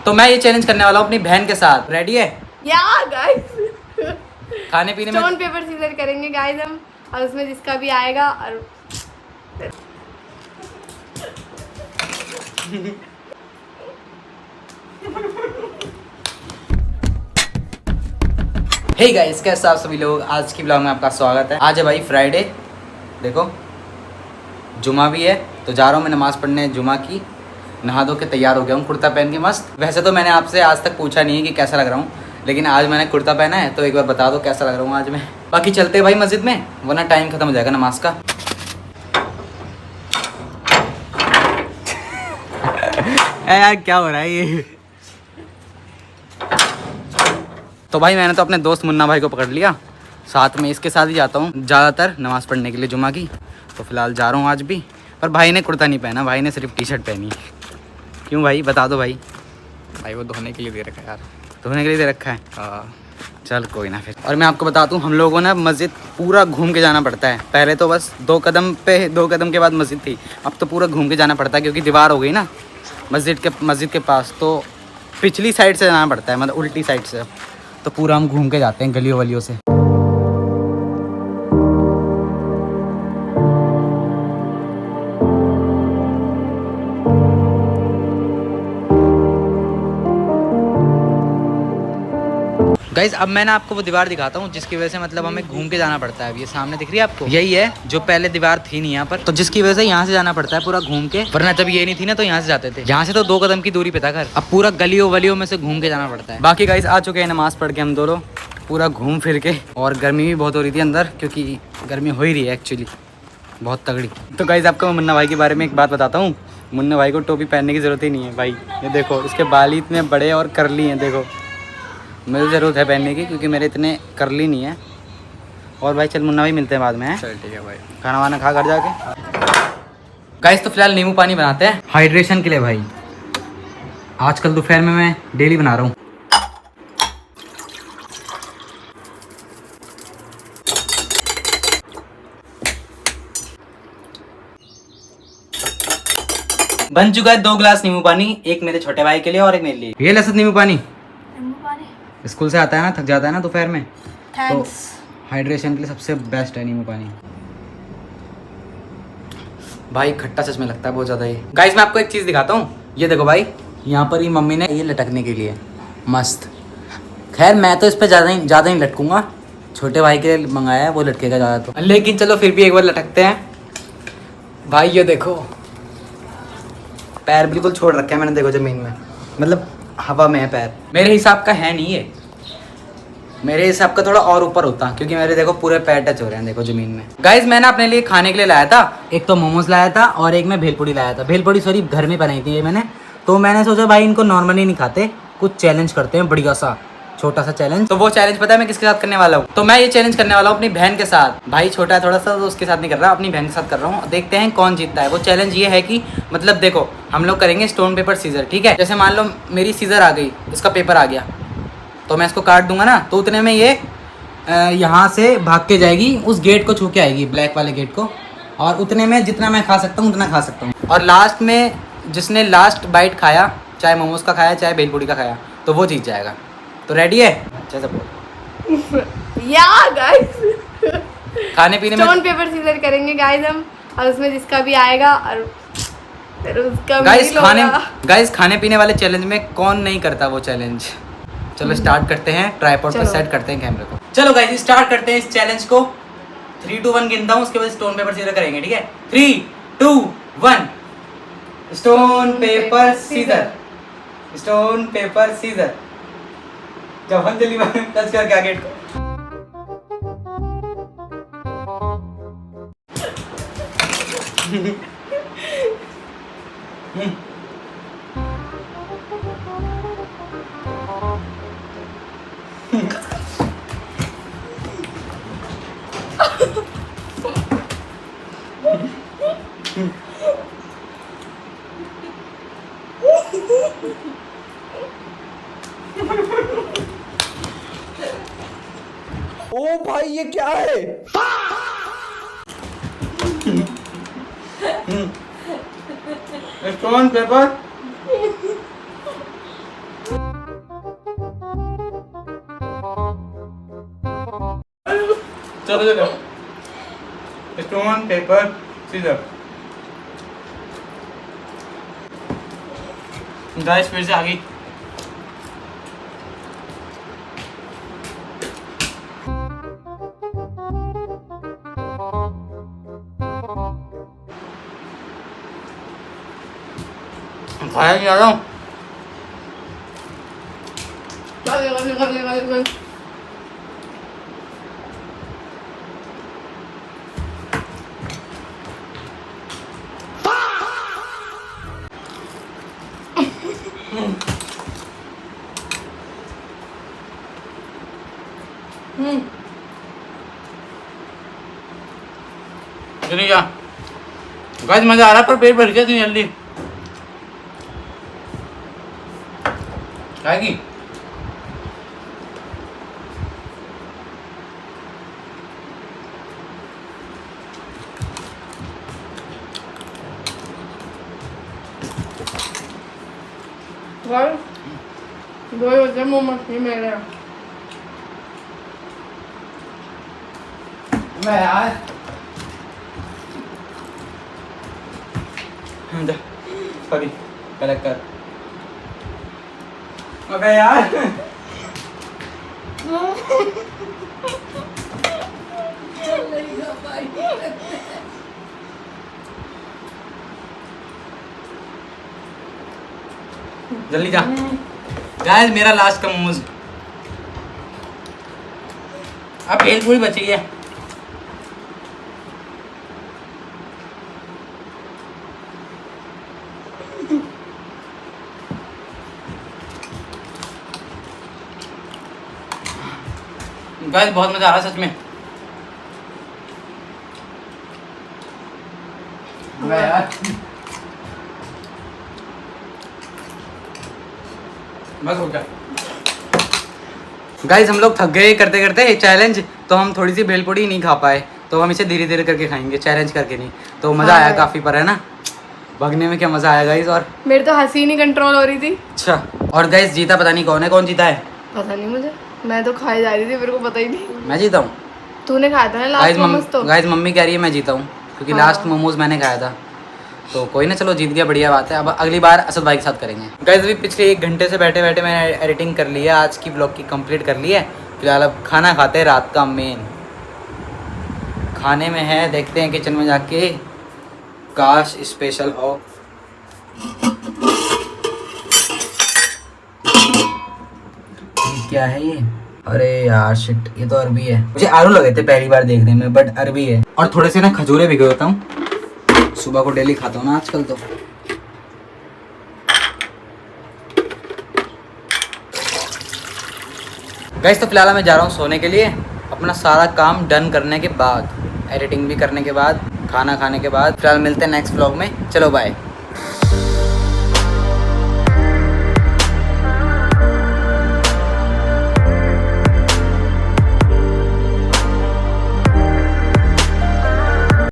तो मैं ये चैलेंज करने वाला हूँ अपनी बहन के साथ। रेडी है? या गाइस खाने पीने में स्टोन पेपर सीजर करेंगे गाइस हम, और उसमें जिसका भी आएगा। और हे गाइस, कैसे आप सभी लोग? आज की ब्लॉग में आपका स्वागत है। आज है भाई फ्राइडे, देखो जुमा भी है, तो जा रहा हूँ मैं नमाज़ पढ़ने जुमा की। नहा धो के तैयार हो गया हूँ कुर्ता पहन के मस्त। वैसे तो मैंने आपसे आज तक पूछा नहीं है कि कैसा लग रहा हूँ, लेकिन आज मैंने कुर्ता पहना है तो एक बार बता दो कैसा लग रहा हूँ आज मैं। बाकी चलते हैं भाई मस्जिद में, वरना टाइम खत्म हो जाएगा नमाज का। यार क्या हो रहा है ये? तो भाई मैंने तो अपने दोस्त मुन्ना भाई को पकड़ लिया, साथ में इसके साथ ही जाता हूँ ज़्यादातर नमाज़ पढ़ने के लिए जुमा की। तो फिलहाल जा रहा हूँ आज भी, पर भाई ने कुर्ता नहीं पहना, भाई ने सिर्फ टी शर्ट पहनी। क्यों भाई, बता दो भाई। भाई वो धोने के लिए दे रखा है यार। धोने के लिए दे रखा है? हाँ चल कोई ना फिर। और मैं आपको बता दूँ, हम लोगों को ना मस्जिद पूरा घूम के जाना पड़ता है। पहले तो बस 2 कदम के बाद मस्जिद थी, अब तो पूरा घूम के जाना पड़ता है क्योंकि दीवार हो गई ना मस्जिद के पास। तो पिछली साइड से जाना पड़ता है, मतलब उल्टी साइड से। तो पूरा हम घूम के जाते हैं गलियों वलियों से। गाइज अब मैं ना आपको वो दीवार दिखाता हूँ जिसकी वजह से मतलब हमें घूम के जाना पड़ता है। अब ये सामने दिख रही है आपको, यही है जो पहले दीवार थी नहीं यहाँ पर, तो जिसकी वजह से यहाँ से जाना पड़ता है पूरा घूम के। वरना जब ये नहीं थी ना तो यहाँ से जाते थे, यहाँ से तो 2 कदम की दूरी पे था घर। अब पूरा गलियों वलियों में से घूम के जाना पड़ता है। बाकी गाइज आ चुके हैं नमाज पढ़ के हम दोनों, पूरा घूम फिर के। और गर्मी भी बहुत हो रही थी अंदर, क्योंकि गर्मी हो ही रही है एक्चुअली बहुत तगड़ी। तो गाइज आपको मैं मुन्ना भाई के बारे में एक बात बताता हूँ। मुन्ना भाई को टोपी पहनने की ज़रूरत ही नहीं है भाई। ये देखो इसके बाल इतने बड़े और करली हैं, देखो मुझे ज़रूरत है पहनने की क्योंकि मेरे इतने करली नहीं है। और भाई चल मुन्ना भाई मिलते हैं बाद में। चल ठीक है भाई, खाना वाना खा घर जाके। गाइस तो फिलहाल नींबू पानी बनाते हैं हाइड्रेशन के लिए भाई। आजकल दोपहर में मैं डेली बना रहा हूँ। बन चुका है 2 गिलास नींबू पानी, एक मेरे छोटे भाई के लिए और एक मेरे लिए। ये लसत नींबू पानी स्कूल से आता है ना, थक जाता है ना दोपहर में, तो हाइड्रेशन के लिए सबसे बेस्ट है नींबू पानी। भाई खट्टा सच में लगता है बहुत ज़्यादा ये। गाइस मैं आपको एक चीज़ दिखाता हूँ, ये देखो भाई, यहाँ पर ही मम्मी ने ये लटकने के लिए मस्त। खैर मैं तो इस पर ज़्यादा ही लटकूंगा, छोटे भाई के लिए मंगाया है, वो लटकेगा ज़्यादा तो। लेकिन चलो फिर भी एक बार लटकते हैं भाई। ये देखो पैर बिल्कुल छोड़ रखे हैं मैंने, देखो ज़मीन में, मतलब हवा में है पैर। मेरे हिसाब का है नहीं ये, मेरे हिसाब का थोड़ा और ऊपर होता, क्योंकि मेरे देखो पूरे पैर टच हो रहे हैं देखो ज़मीन में। गाइज मैंने अपने लिए खाने के लिए लाया था, एक तो मोमोज लाया था और एक मैं भेलपूड़ी लाया था। भेलपूड़ी सॉरी घर में बनाई थी ये मैंने। तो मैंने सोचा भाई इनको नॉर्मली नहीं खाते, कुछ चैलेंज करते हैं बढ़िया सा, छोटा सा चैलेंज। तो वो चैलेंज पता है मैं किसके साथ करने वाला हूँ? तो मैं ये चैलेंज करने वाला हूँ अपनी बहन के साथ। भाई छोटा है थोड़ा सा तो उसके साथ नहीं कर रहा, अपनी बहन के साथ कर रहा हूँ। देखते हैं कौन जीतता है। वो चैलेंज ये है कि मतलब देखो हम लोग करेंगे स्टोन पेपर सीजर, ठीक है? जैसे मान लो मेरी सीजर आ गई, इसका पेपर आ गया, तो मैं इसको काट दूंगा ना, तो उतने में ये यहाँ से भाग के जाएगी, उस गेट को छू के आएगी, ब्लैक वाले गेट को, और उतने में जितना मैं खा सकता हूँ उतना खा सकता हूँ। और लास्ट में जिसने लास्ट बाइट खाया, चाहे मोमोज का खाया चाहे भेलपूड़ी का खाया, तो वो जीत जाएगा। तो रेडी है? अच्छा सब या गाइस खाने पीने में स्टोन पेपर सीजर करेंगे गाइस हम, और उसमें जिसका भी आएगा और फिर उसका गाइस खाने पीने वाले चैलेंज में कौन नहीं करता वो चैलेंज। चलो स्टार्ट करते हैं, ट्राइपॉड पर सेट करते हैं कैमरे को। चलो गाइस स्टार्ट करते हैं इस चैलेंज को। 3 2 1 गिनता हूँ, उसके बाद स्टोन पेपर सीजर करेंगे, ठीक है? 3 2 1 stone paper scissor, stone paper scissor. जब हम जल्दी टच करके आ गेट को। ओ भाई ये क्या है? स्टोन पेपर चलो चलो स्टोन पेपर सीजर। गाइस फिर से आ गई। खाया नहीं आ रहा हूँ। चलिए जा गाइस, मजा आ रहा है पर पेट भर गया इतनी जल्दी खाएगी। दो ही बचे मोमोज ये मेरे हैं। मैं यार सॉरी कलेक्ट कर। अबे यार जल्दी जा गाइस, मेरा लास्ट का मोमोज। अब भेल पूरी बची है। गाइस बहुत मजा आ रहा है सच में। यार बस हो गया। गाइस हम लोग थक गए करते करते चैलेंज, तो हम थोड़ी सी भेलपूरी नहीं खा पाए, तो हम इसे धीरे धीरे करके खाएंगे, चैलेंज करके नहीं। तो मजा आया काफी, पर है ना भगने में क्या मजा आया गाइस। और मेरे तो हंसी नहीं कंट्रोल हो रही थी। अच्छा, और गाइस जीता पता नहीं कौन है, कौन जीता है पता नहीं मुझे, मैं तो खाई जा रही थी, मेरे को पता ही नहीं। मैं जीता हूँ। तूने खाया था ना लास्ट मोमोज तो। गाइस मम्मी कह रही है मैं जीता हूँ, क्योंकि लास्ट मोमोज मैंने खाया था। तो कोई ना, चलो जीत गया, बढ़िया बात है। अब अगली बार असद भाई के साथ करेंगे। गाइस अभी पिछले 1 घंटे से बैठे बैठे मैंने एडिटिंग कर ली है, आज की ब्लॉग की कंप्लीट कर ली है। फिलहाल अब खाना खाते हैं, रात का मेन खाने में है, देखते हैं किचन में जाके, काश स्पेशल हो। क्या है ये? अरे यार शिट, ये तो अरबी है। मुझे आलू लगे थे पहली बार देखने में, बट अरबी है। और थोड़े से ना खजूरे भिगो होता हूँ, सुबह को डेली खाता हूँ ना आजकल। तो गाइस तो फिलहाल मैं जा रहा हूँ सोने के लिए, अपना सारा काम डन करने के बाद, एडिटिंग भी करने के बाद, खाना खाने के बाद। फिलहाल मिलते हैं नेक्स्ट व्लॉग में, चलो बाय।